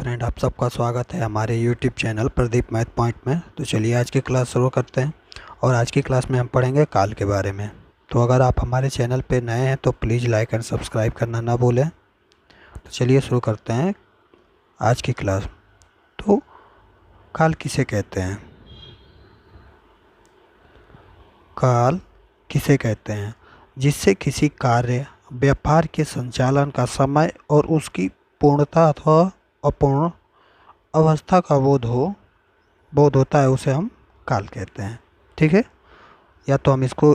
Friend, आप सबका स्वागत है हमारे YouTube channel Pradeep math point में। तो चलिए आज की क्लास शुरू करते हैं। और आज की क्लास में हम पढ़ेंगे काल के बारे में। तो अगर आप हमारे चैनल पे नए हैं तो प्लीज़ लाइक एंड सब्सक्राइब करना ना भूलें। तो चलिए शुरू करते हैं आज की क्लास। तो काल किसे कहते हैं? काल किसे कहते हैं? जिससे किसी कार्य व्यापार के संचालन का समय और उसकी पूर्णता अथवा अपूर्ण अवस्था का बोध होता है, उसे हम काल कहते हैं। ठीक है। या तो हम इसको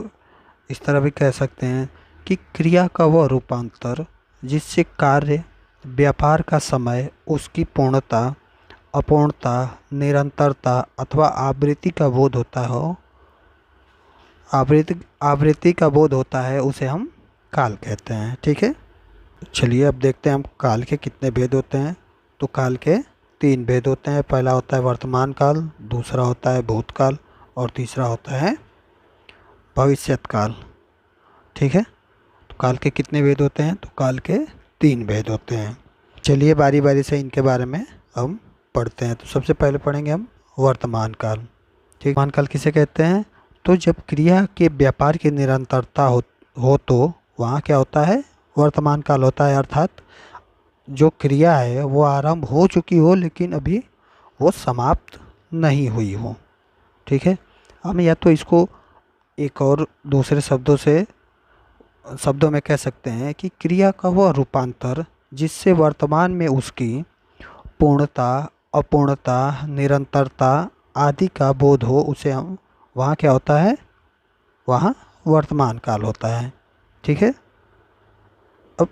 इस तरह भी कह सकते हैं कि क्रिया का वह रूपांतर जिससे कार्य व्यापार का समय, उसकी पूर्णता, अपूर्णता, निरंतरता अथवा आवृत्ति का बोध होता है, उसे हम काल कहते हैं। ठीक है। चलिए अब देखते हैं हम काल के कितने भेद होते हैं। तो काल के 3 भेद होते हैं। पहला होता है वर्तमान काल, दूसरा होता है भूतकाल और तीसरा होता है भविष्यत काल। ठीक है। तो काल के कितने भेद होते हैं? तो काल के 3 भेद होते हैं। चलिए बारी बारी से इनके बारे में हम पढ़ते हैं। तो सबसे पहले पढ़ेंगे हम वर्तमान काल। ठीक। वर्तमान काल किसे कहते हैं? तो जब क्रिया के व्यापार की निरंतरता हो तो वहाँ क्या होता है? वर्तमान काल होता है। अर्थात जो क्रिया है वो आरंभ हो चुकी हो लेकिन अभी वो समाप्त नहीं हुई हो। ठीक है। हम या तो इसको एक और दूसरे शब्दों में कह सकते हैं कि क्रिया का वह रूपांतर जिससे वर्तमान में उसकी पूर्णता, अपूर्णता, निरंतरता आदि का बोध हो, उसे हम वहाँ क्या होता है? वहाँ वर्तमान काल होता है। ठीक है। अब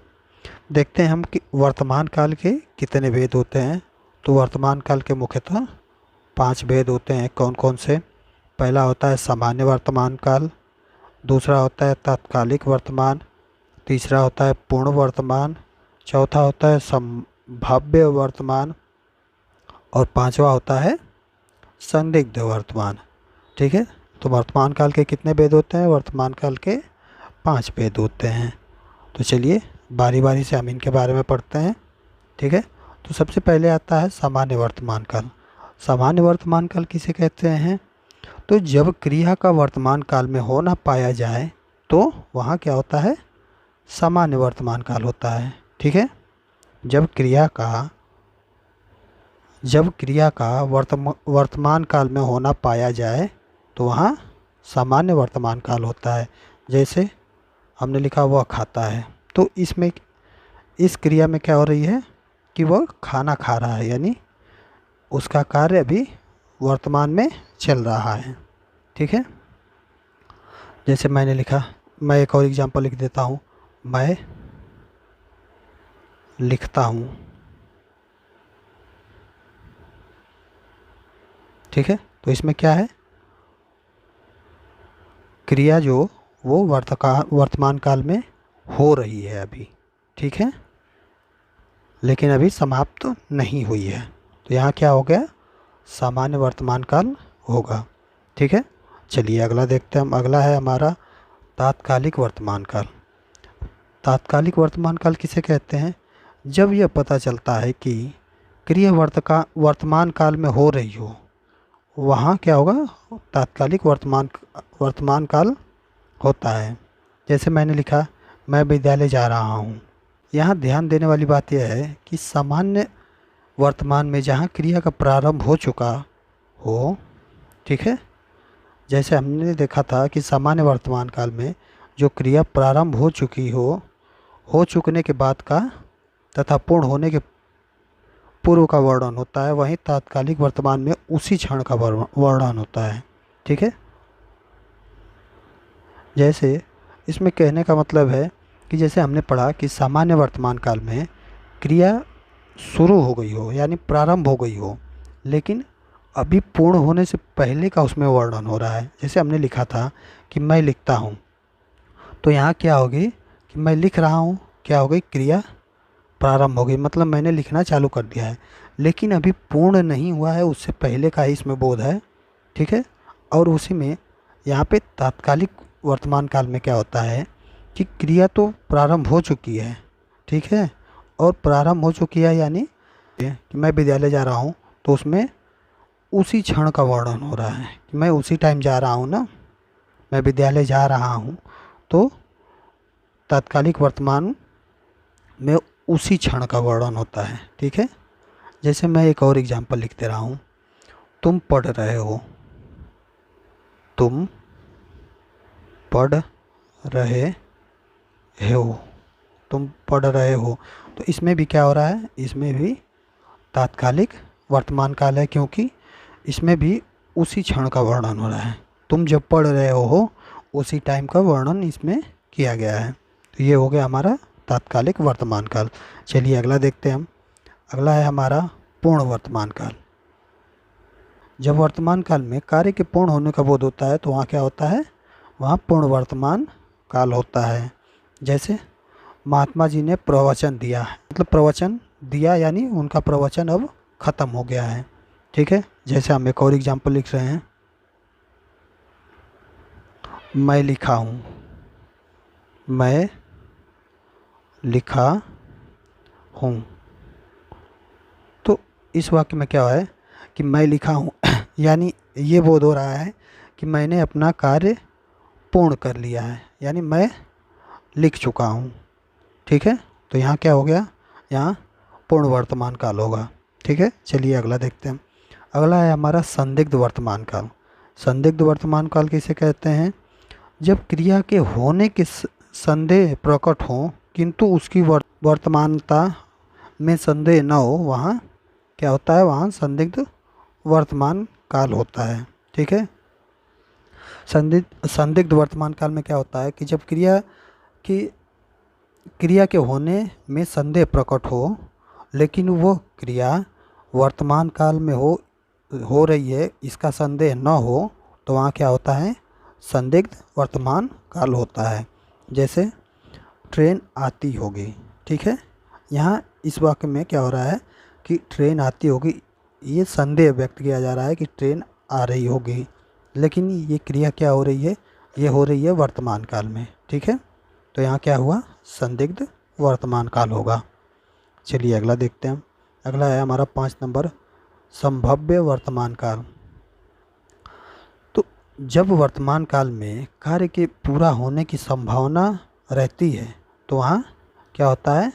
देखते हैं हम कि वर्तमान काल के कितने भेद होते हैं। तो वर्तमान काल के मुख्यतः 5 भेद होते हैं। कौन कौन से? पहला होता है सामान्य वर्तमान काल, दूसरा होता है तात्कालिक वर्तमान, तीसरा होता है पूर्ण वर्तमान, चौथा होता है संभाव्य वर्तमान और पांचवा होता है संदिग्ध वर्तमान। ठीक है। तो वर्तमान काल के कितने भेद होते हैं? वर्तमान काल के 5 भेद होते हैं। तो चलिए बारी बारी से हम इनके बारे में पढ़ते हैं। ठीक है। तो सबसे पहले आता है सामान्य वर्तमान काल। सामान्य वर्तमान काल किसे कहते हैं? तो जब क्रिया का वर्तमान काल में हो ना पाया जाए तो वहाँ क्या होता है? सामान्य वर्तमान काल होता है। ठीक है। जब क्रिया का वर्तमान काल में होना पाया जाए तो वहाँ सामान्य वर्तमान काल होता है। जैसे हमने लिखा वह खाता है, तो इसमें इस क्रिया में क्या हो रही है कि वह खाना खा रहा है, यानी उसका कार्य अभी वर्तमान में चल रहा है। ठीक है। जैसे मैंने लिखा, मैं एक और एग्जांपल लिख देता हूँ। मैं लिखता हूँ। ठीक है। तो इसमें क्या है? क्रिया जो वो वर्तमान काल में हो रही है अभी। ठीक है। लेकिन अभी समाप्त नहीं हुई है। तो यहाँ क्या हो गया? सामान्य वर्तमान काल होगा। ठीक है। चलिए अगला देखते हैं हम। अगला है हमारा तात्कालिक वर्तमान काल। तात्कालिक वर्तमान काल किसे कहते हैं? जब यह पता चलता है कि क्रिया वर्तमान काल में हो रही हो, वहाँ क्या होगा? तात्कालिक वर्तमान काल होता है। जैसे मैंने लिखा, मैं विद्यालय जा रहा हूँ। यहाँ ध्यान देने वाली बात यह है कि सामान्य वर्तमान में जहाँ क्रिया का प्रारंभ हो चुका हो, ठीक है, जैसे हमने देखा था कि सामान्य वर्तमान काल में जो क्रिया प्रारंभ हो चुकने के बाद का तथा पूर्ण होने के पूर्व का वर्णन होता है, वहीं तात्कालिक वर्तमान में उसी क्षण का वर्णन होता है। ठीक है। जैसे इसमें कहने का मतलब है कि जैसे हमने पढ़ा कि सामान्य वर्तमान काल में क्रिया शुरू हो गई हो, यानी प्रारंभ हो गई हो, लेकिन अभी पूर्ण होने से पहले का उसमें वर्णन हो रहा है। जैसे हमने लिखा था कि मैं लिखता हूँ, तो यहाँ क्या होगी कि मैं लिख रहा हूँ, क्या हो गई? क्रिया प्रारंभ हो गई, मतलब मैंने लिखना चालू कर दिया है, लेकिन अभी पूर्ण नहीं हुआ है, उससे पहले का ही इसमें बोध है। ठीक है। और उसी में यहाँ पे तात्कालिक वर्तमान काल में क्या होता है कि क्रिया तो प्रारंभ हो चुकी है। ठीक है। और प्रारंभ हो चुकी है यानी कि मैं विद्यालय जा रहा हूँ, तो उसमें उसी क्षण का वर्णन हो रहा है कि मैं उसी टाइम जा रहा हूँ ना, मैं विद्यालय जा रहा हूँ। तो तात्कालिक वर्तमान में उसी क्षण का वर्णन होता है। ठीक है, जैसे मैं एक और एग्जांपल लिख दे रहा हूँ। तुम पढ़ रहे हो, तुम पढ़ रहे हो, तुम पढ़ रहे हो। तो इसमें भी क्या हो रहा है, इसमें भी तात्कालिक वर्तमान काल है, क्योंकि इसमें भी उसी क्षण का वर्णन हो रहा है। तुम जब पढ़ रहे हो उसी टाइम का वर्णन इसमें किया गया है। तो ये हो गया हमारा तात्कालिक वर्तमान काल। चलिए अगला देखते हैं हम। अगला है हमारा पूर्ण वर्तमान काल। जब वर्तमान काल में कार्य के पूर्ण होने का बोध होता है तो वहाँ क्या होता है, वहाँ पूर्ण वर्तमान काल होता है। जैसे महात्मा जी ने प्रवचन दिया, मतलब प्रवचन दिया यानी उनका प्रवचन अब ख़त्म हो गया है। ठीक है, जैसे हम एक और एग्जाम्पल लिख रहे हैं। मैं लिखा हूँ, मैं लिखा हूँ। तो इस वाक्य में क्या है कि मैं लिखा हूँ यानी ये बोध हो रहा है कि मैंने अपना कार्य पूर्ण कर लिया है, यानी मैं लिख चुका हूँ। ठीक है, तो यहाँ क्या हो गया, यहाँ पूर्ण वर्तमान काल होगा। ठीक है, चलिए अगला देखते हैं। अगला है हमारा संदिग्ध वर्तमान काल। संदिग्ध वर्तमान काल किसे कहते हैं, जब क्रिया के होने के संदेह प्रकट हो किंतु उसकी वर्तमानता में संदेह न हो, वहाँ क्या होता है, वहाँ संदिग्ध वर्तमान काल होता है। ठीक है, संदिग्ध वर्तमान काल में क्या होता है कि जब क्रिया के होने में संदेह प्रकट हो, लेकिन वो क्रिया वर्तमान काल में हो रही है, इसका संदेह न हो, तो वहाँ क्या होता है, संदिग्ध वर्तमान काल होता है। जैसे ट्रेन आती होगी। ठीक है, यहाँ इस वाक्य में क्या हो रहा है कि ट्रेन आती होगी, ये संदेह व्यक्त किया जा रहा है कि ट्रेन आ रही होगी, लेकिन ये क्रिया क्या हो रही है, ये हो रही है वर्तमान काल में। ठीक है, तो यहाँ क्या हुआ, संदिग्ध वर्तमान काल होगा। चलिए अगला देखते हैं। अगला है हमारा 5 नंबर, संभाव्य वर्तमान काल। तो जब वर्तमान काल में कार्य के पूरा होने की संभावना रहती है तो वहाँ क्या होता है,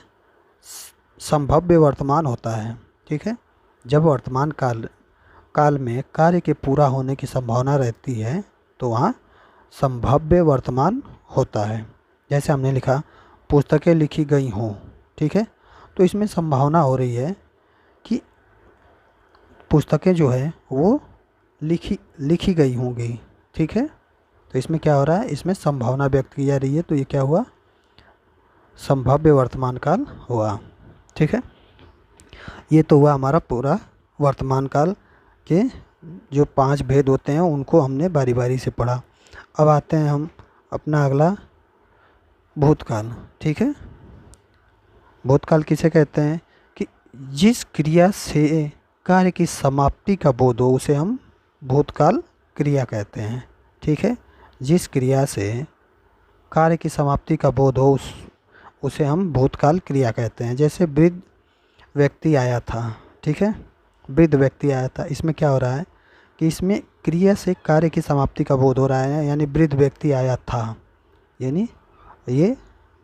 संभाव्य वर्तमान होता है। ठीक है, जब वर्तमान काल में कार्य के पूरा होने की संभावना रहती है तो वहाँ संभाव्य वर्तमान होता है। जैसे हमने लिखा पुस्तकें लिखी गई हों। ठीक है, तो इसमें संभावना हो रही है कि पुस्तकें जो है वो लिखी गई होंगी। ठीक है, तो इसमें क्या हो रहा है, इसमें संभावना व्यक्त की जा रही है, तो ये क्या हुआ, संभाव्य वर्तमान काल हुआ। ठीक है, ये तो हुआ हमारा पूरा वर्तमान काल के जो 5 भेद होते हैं उनको हमने बारी बारी से पढ़ा। अब आते हैं हम अपना अगला भूतकाल। ठीक है, भूतकाल किसे कहते हैं कि जिस क्रिया से कार्य की समाप्ति का बोध हो उसे हम भूतकाल क्रिया कहते हैं। ठीक है, जिस क्रिया से कार्य की समाप्ति का बोध हो उसे हम भूतकाल क्रिया कहते हैं। जैसे वृद्ध व्यक्ति आया था। ठीक है, वृद्ध व्यक्ति आया था, इसमें क्या हो रहा है कि इसमें क्रिया से कार्य की समाप्ति का बोध हो रहा है, यानी वृद्ध व्यक्ति आया था, यानी ये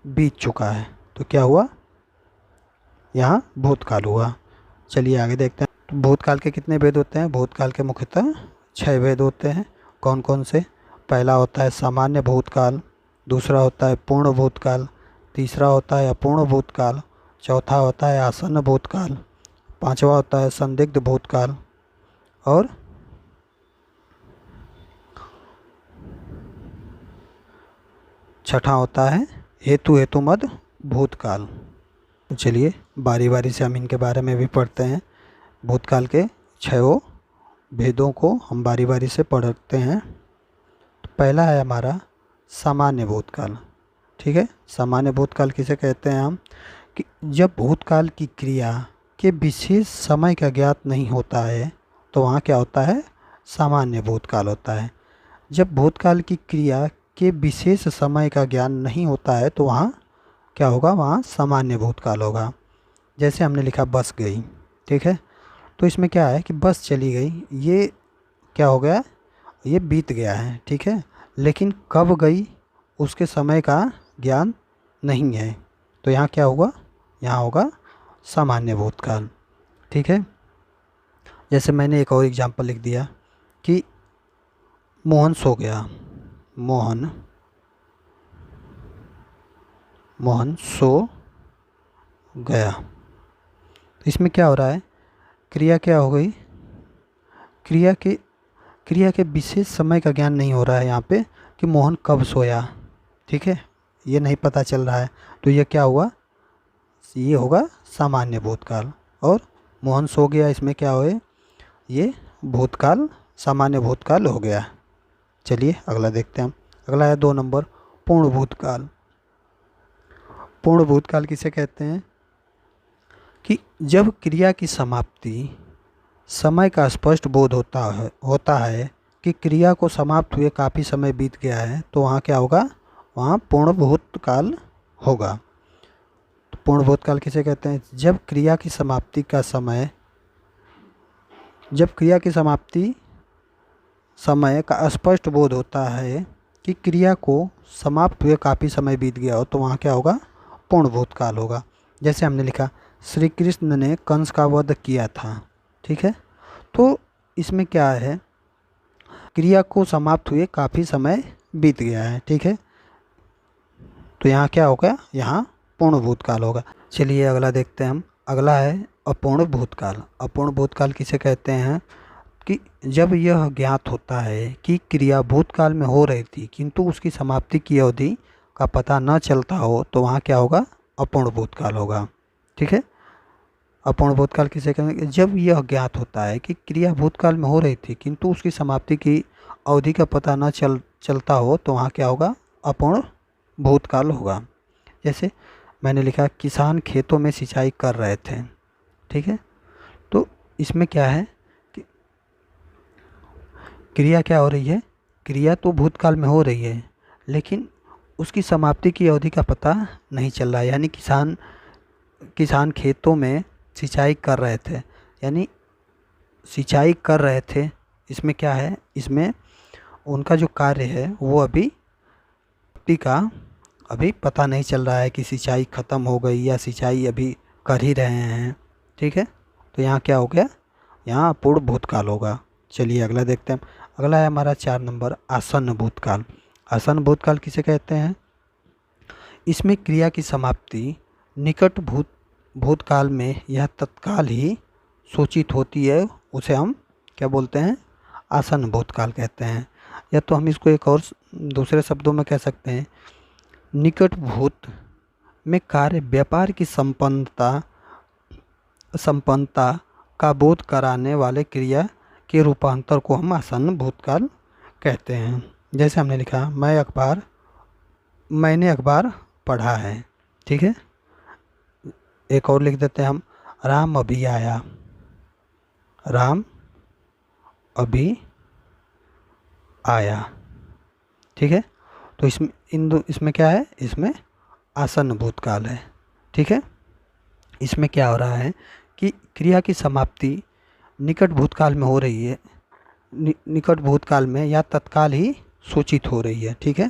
बीत चुका है, तो क्या हुआ, यहाँ भूतकाल हुआ। चलिए आगे देखते हैं। तो भूतकाल के कितने भेद होते हैं, भूतकाल के मुख्यतः 6 भेद होते हैं। कौन कौन से, पहला होता है सामान्य भूतकाल, दूसरा होता है पूर्ण भूतकाल, तीसरा होता है अपूर्ण भूतकाल, चौथा होता है आसन्न भूतकाल, पांचवा होता है संदिग्ध भूतकाल और छठा होता है हेतुमद भूतकाल। तो चलिए बारी बारी से हम इनके बारे में भी पढ़ते हैं। भूतकाल के 6 भेदों को हम बारी बारी से पढ़ते हैं। तो पहला है हमारा सामान्य भूतकाल। ठीक है, सामान्य भूतकाल किसे कहते हैं हम, कि जब भूतकाल की क्रिया के विशेष समय का ज्ञात नहीं होता है तो वहाँ क्या होता है, सामान्य भूतकाल होता है। जब भूतकाल की क्रिया के विशेष समय का ज्ञान नहीं होता है तो वहाँ क्या होगा, वहाँ सामान्य भूतकाल होगा। जैसे हमने लिखा बस गई। ठीक है। तो इसमें क्या है कि बस चली गई, ये क्या हो गया, ये बीत गया है, ठीक है। लेकिन कब गई उसके समय का ज्ञान नहीं है। तो यहाँ क्या होगा, यहाँ होगा सामान्य भूतकाल, ठीक है। जैसे मैंने एक और एग्जांपल लिख दिया कि मोहन सो गया, मोहन मोहन सो गया। तो इसमें क्या हो रहा है, क्रिया क्या हो गई, क्रिया के क्रिया के विशेष समय का ज्ञान नहीं हो रहा है यहाँ पे कि मोहन कब सोया, ठीक है, ये नहीं पता चल रहा है। तो ये क्या हुआ, ये होगा सामान्य भूतकाल। और मोहन सो गया, इसमें क्या हुए, ये भूतकाल, सामान्य भूतकाल हो गया। चलिए अगला देखते हैं हम। अगला है 2 नंबर, पूर्ण भूतकाल। पूर्ण भूतकाल किसे कहते हैं कि जब क्रिया की समाप्ति समय का स्पष्ट बोध होता है कि क्रिया को समाप्त हुए काफ़ी समय बीत गया है, तो वहाँ क्या होगा, वहाँ पूर्ण भूतकाल होगा। तो पूर्ण भूतकाल किसे कहते हैं, जब क्रिया की समाप्ति समय का स्पष्ट बोध होता है कि क्रिया को समाप्त हुए काफ़ी समय बीत गया हो, तो वहाँ क्या होगा, पूर्ण भूतकाल होगा। जैसे हमने लिखा श्री कृष्ण ने कंस का वध किया था, ठीक है। तो इसमें क्या है, क्रिया को समाप्त हुए काफ़ी समय बीत गया है, ठीक है। तो यहाँ क्या होगा, यहाँ पूर्ण भूतकाल होगा। चलिए अगला देखते हैं हम। अगला है अपूर्ण भूतकाल। अपूर्ण भूतकाल किसे कहते हैं कि जब यह ज्ञात होता है कि क्रिया भूतकाल में हो रही थी किंतु उसकी समाप्ति की अवधि का पता न चलता हो, तो वहाँ क्या होगा, अपूर्ण भूतकाल होगा, ठीक है। अपूर्ण भूतकाल किसे कहेंगे, जब यह ज्ञात होता है कि क्रिया भूतकाल में हो रही थी किंतु उसकी समाप्ति की अवधि का पता न चलता हो, तो वहाँ क्या होगा, अपूर्ण भूतकाल होगा। जैसे मैंने लिखा किसान खेतों में सिंचाई कर रहे थे, ठीक है। तो इसमें क्या है कि क्रिया क्या हो रही है, क्रिया तो भूतकाल में हो रही है लेकिन उसकी समाप्ति की अवधि का पता नहीं चल रहा है। यानी किसान खेतों में सिंचाई कर रहे थे, यानी सिंचाई कर रहे थे, इसमें क्या है, इसमें उनका जो कार्य है वो का अभी पता नहीं चल रहा है कि सिंचाई ख़त्म हो गई या सिंचाई अभी कर ही रहे हैं, ठीक है। तो यहाँ क्या हो गया, यहाँ अपूर्ण भूतकाल होगा। चलिए अगला देखते हैं। अगला है हमारा 4 नंबर, आसन्न भूतकाल। आसन्न भूतकाल किसे कहते हैं, इसमें क्रिया की समाप्ति निकट भूतकाल में यह तत्काल ही सूचित होती है, उसे हम क्या बोलते हैं, आसन्न भूतकाल कहते हैं। या तो हम इसको एक और दूसरे शब्दों में कह सकते हैं, निकट भूत में कार्य व्यापार की संपन्नता का बोध कराने वाले क्रिया के रूपांतर को हम आसन्न भूतकाल कहते हैं। जैसे हमने लिखा मैंने अखबार पढ़ा है, ठीक है। एक और लिख देते हैं हम, राम अभी आया, राम अभी आया, ठीक है। तो इसमें क्या है, इसमें आसन्न भूतकाल है, ठीक है। इसमें क्या हो रहा है कि क्रिया की समाप्ति निकट भूतकाल में हो रही है, निकट भूतकाल में या तत्काल ही सूचित हो रही है, ठीक है।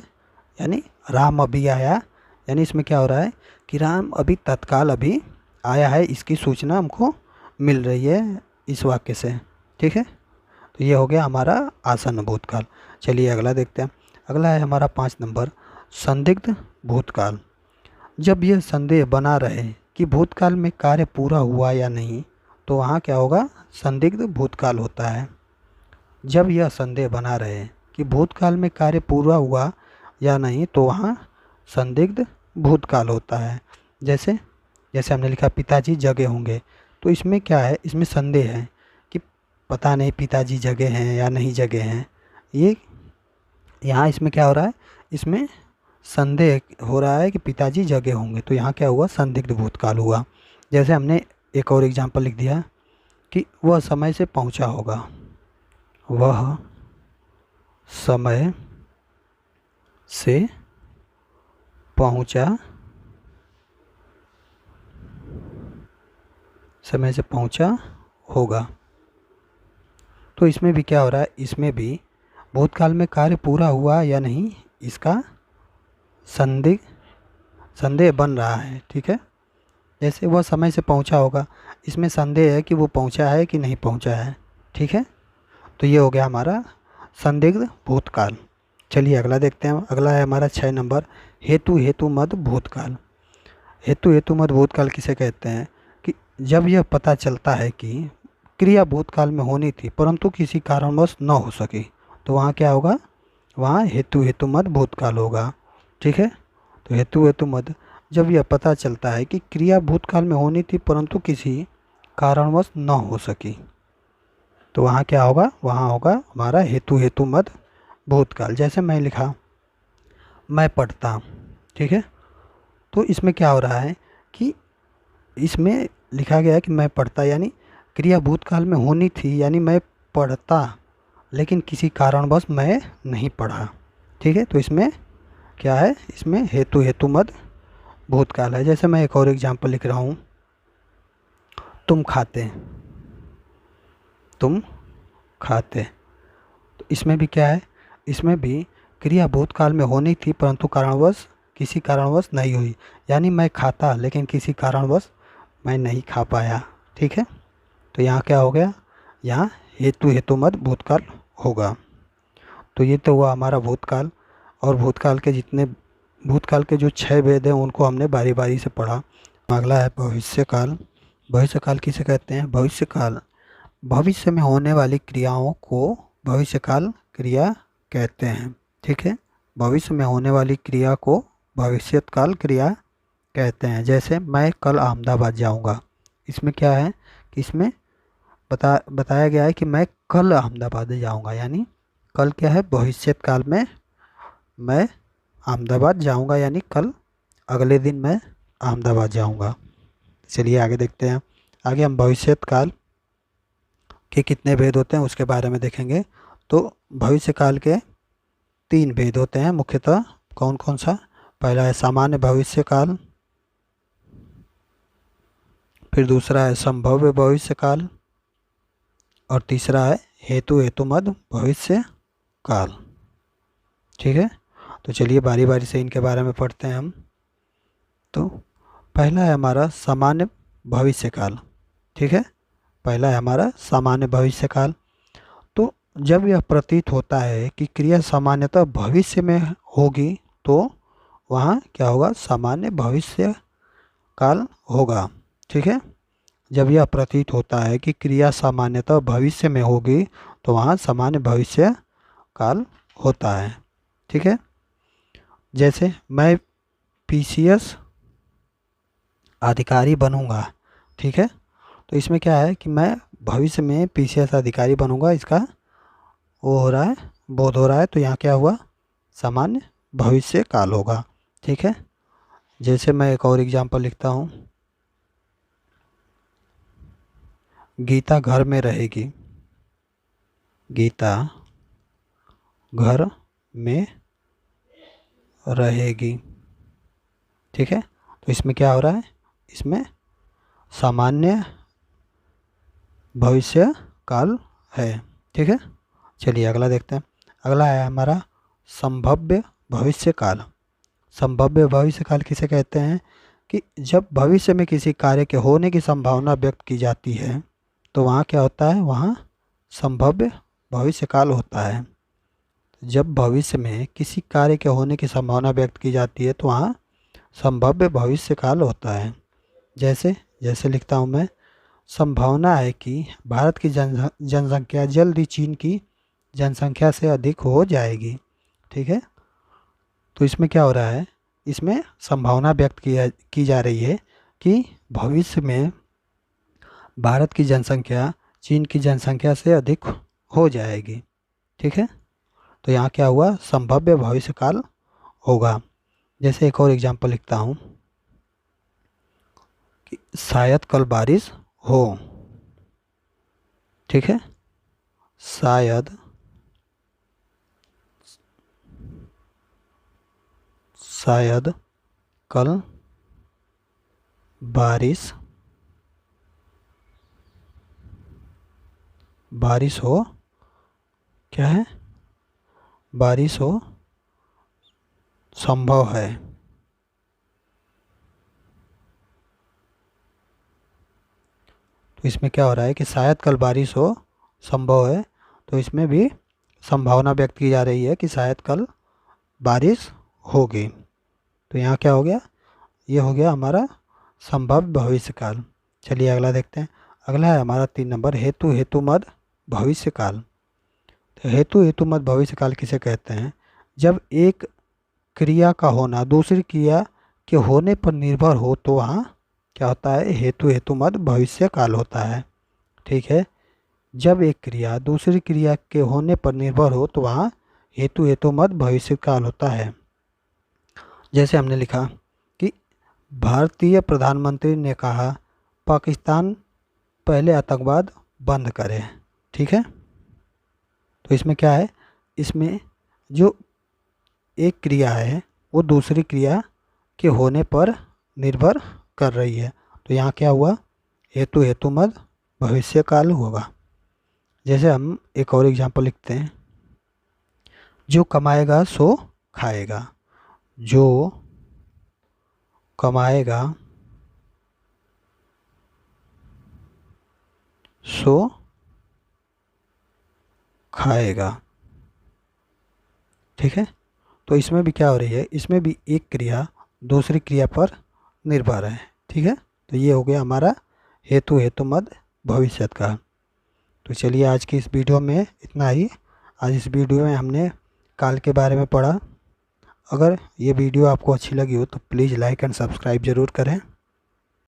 यानी राम अभी आया, यानी इसमें क्या हो रहा है कि राम अभी तत्काल अभी आया है, इसकी सूचना हमको मिल रही है इस वाक्य से, ठीक है। तो ये हो गया हमारा आसन्न भूतकाल। चलिए अगला देखते हैं। अगला है हमारा 5 नंबर, संदिग्ध भूतकाल। जब यह संदेह बना रहे कि भूतकाल में कार्य पूरा हुआ या नहीं, तो वहाँ क्या होगा, संदिग्ध भूतकाल होता है। जब यह संदेह बना रहे कि भूतकाल में कार्य पूरा हुआ या नहीं, तो वहाँ संदिग्ध भूतकाल होता है। जैसे हमने लिखा पिताजी जगे होंगे, तो इसमें क्या है, इसमें संदेह है कि पता नहीं पिताजी जगे हैं या नहीं जगे हैं। ये यहाँ इसमें क्या हो रहा है, इसमें संदेह हो रहा है कि पिताजी जगे होंगे, तो यहाँ क्या हुआ, संदिग्ध भूतकाल हुआ। जैसे हमने एक और एग्जांपल लिख दिया कि वह समय से पहुँचा होगा, वह समय से पहुँचा समय से पहुंचा होगा। तो इसमें भी क्या हो रहा है, इसमें भी भूतकाल में कार्य पूरा हुआ या नहीं, इसका संदिग्ध संदेह बन रहा है। ठीक है, जैसे वह समय से पहुंचा होगा, इसमें संदेह है कि वो पहुंचा है कि नहीं पहुंचा है। ठीक है, तो ये हो गया हमारा संदिग्ध भूतकाल। चलिए अगला देखते हैं। अगला है हमारा 6 नंबर, हेतु हेतु मद भूतकाल। हेतु हेतु मद भूतकाल किसे कहते हैं कि जब यह पता चलता है कि क्रिया भूतकाल में होनी थी परंतु किसी कारणवश न हो सकी, तो वहाँ क्या होगा, वहाँ हेतु हेतु मद भूतकाल होगा। ठीक है, तो हेतु हेतु मद जब यह पता चलता है कि क्रिया भूतकाल में होनी थी परंतु किसी कारणवश न हो सकी, तो वहाँ क्या होगा, वहाँ होगा हमारा हेतु हेतु मद भूतकाल। जैसे मैं लिखा मैं पढ़ता। ठीक है, तो इसमें क्या हो रहा है कि इसमें लिखा गया है कि मैं पढ़ता, यानी क्रिया भूतकाल में होनी थी, यानी मैं पढ़ता, लेकिन किसी कारणवश मैं नहीं पढ़ा। ठीक है, तो इसमें क्या है, इसमें हेतु हेतु मद भूतकाल है। जैसे मैं एक और एग्जांपल लिख रहा हूँ, तुम खाते, तुम खाते। तो इसमें भी क्या है, इसमें भी क्रिया भूतकाल में होनी थी परंतु कारणवश किसी कारणवश नहीं हुई, यानी मैं खाता लेकिन किसी कारणवश मैं नहीं खा पाया। ठीक है, तो यहाँ क्या हो गया, यहाँ हेतु हेतु मद भूतकाल होगा। तो ये तो हुआ हमारा भूतकाल। और भूतकाल के जितने भूतकाल के जो 6 भेद हैं उनको हमने बारी बारी से पढ़ा। अगला है भविष्यकाल। भविष्यकाल किसे कहते हैं, भविष्यकाल भविष्य में होने वाली क्रियाओं को भविष्यकाल क्रिया कहते हैं। ठीक है, भविष्य में होने वाली क्रिया को भविष्यकाल क्रिया कहते हैं। जैसे मैं कल अहमदाबाद जाऊंगा, इसमें क्या है कि इसमें बताया गया है कि मैं कल अहमदाबाद जाऊंगा, यानी कल क्या है, भविष्यकाल में मैं अहमदाबाद जाऊंगा, यानी कल अगले दिन मैं अहमदाबाद जाऊंगा। चलिए आगे देखते हैं। आगे हम भविष्यकाल के कितने भेद होते हैं उसके बारे में देखेंगे। तो भविष्यकाल के 3 भेद होते हैं मुख्यतः। कौन कौन सा, पहला है सामान्य भविष्यकाल, फिर दूसरा है संभाव्य भविष्यकाल, और तीसरा है हेतु हेतुमद भविष्य काल। ठीक है, तो चलिए बारी बारी से इनके बारे में पढ़ते हैं हम। तो पहला है हमारा सामान्य भविष्यकाल। ठीक है, पहला है हमारा सामान्य भविष्यकाल। तो जब यह प्रतीत होता है कि क्रिया सामान्यतः भविष्य में होगी, तो वहाँ क्या होगा, सामान्य भविष्य काल होगा। ठीक है, जब यह प्रतीत होता है कि क्रिया सामान्यतः भविष्य में होगी, तो वहाँ सामान्य भविष्य काल होता है। ठीक है, जैसे मैं पीसीएस अधिकारी बनूंगा। ठीक है, तो इसमें क्या है कि मैं भविष्य में पीसीएस अधिकारी बनूंगा, इसका वो हो रहा है, बोध हो रहा है, तो यहाँ क्या हुआ, सामान्य भविष्य काल होगा। ठीक है, जैसे मैं एक और एग्जांपल लिखता हूँ, गीता घर में रहेगी, गीता घर में रहेगी। ठीक है, तो इसमें क्या हो रहा है, इसमें सामान्य भविष्य काल है। ठीक है, चलिए अगला देखते हैं। अगला है हमारा संभाव्य भविष्य काल। संभाव्य भविष्य काल किसे कहते हैं कि जब भविष्य में किसी कार्य के होने की संभावना व्यक्त की जाती है, तो वहाँ क्या होता है, वहाँ संभाव्य भविष्य काल होता है। जब भविष्य में किसी कार्य के होने की संभावना व्यक्त की जाती है, तो वहाँ संभाव्य भविष्य काल होता है। जैसे जैसे लिखता हूँ मैं, संभावना है कि भारत की जनसंख्या जल्द ही चीन की जनसंख्या से अधिक हो जाएगी। ठीक है, तो इसमें क्या हो रहा है, इसमें संभावना व्यक्त की जा रही है कि भविष्य में भारत की जनसंख्या चीन की जनसंख्या से अधिक हो जाएगी। ठीक है, तो यहाँ क्या हुआ, संभाव्य भविष्य काल होगा। जैसे एक और एग्जांपल लिखता हूँ कि शायद कल बारिश हो। ठीक है, शायद शायद कल बारिश बारिश हो, क्या है, बारिश हो संभव है। तो इसमें क्या हो रहा है कि शायद कल बारिश हो संभव है, तो इसमें भी संभावना व्यक्त की जा रही है कि शायद कल बारिश होगी। तो यहाँ क्या हो गया, ये हो गया हमारा संभव भविष्यकाल। चलिए अगला देखते हैं। अगला है हमारा 3 नंबर, हेतु हेतु मद भविष्यकाल। तो हेतु हेतु मद भविष्यकाल किसे कहते हैं? जब एक क्रिया का होना दूसरी क्रिया के होने पर निर्भर हो तो वहाँ क्या होता है, हेतु हेतु मद भविष्यकाल होता है। ठीक है, जब एक क्रिया दूसरी क्रिया के होने पर निर्भर हो तो वहाँ हेतु हेतु मद भविष्यकाल होता है। जैसे हमने लिखा कि भारतीय प्रधानमंत्री ने कहा पाकिस्तान पहले आतंकवाद बंद करे। ठीक है, तो इसमें क्या है, इसमें जो एक क्रिया है वो दूसरी क्रिया के होने पर निर्भर कर रही है। तो यहाँ क्या हुआ, हेतु हेतु मद भविष्यकाल होगा। जैसे हम एक और एग्जांपल लिखते हैं, जो कमाएगा सो खाएगा। जो कमाएगा सो खाएगा। ठीक है, तो इसमें भी क्या हो रही है, इसमें भी एक क्रिया दूसरी क्रिया पर निर्भर है। ठीक है, तो ये हो गया हमारा हेतु हेतु मद भविष्यत का। तो चलिए आज की इस वीडियो में इतना ही। आज इस वीडियो में हमने काल के बारे में पढ़ा। अगर ये वीडियो आपको अच्छी लगी हो तो प्लीज़ लाइक एंड सब्सक्राइब ज़रूर करें।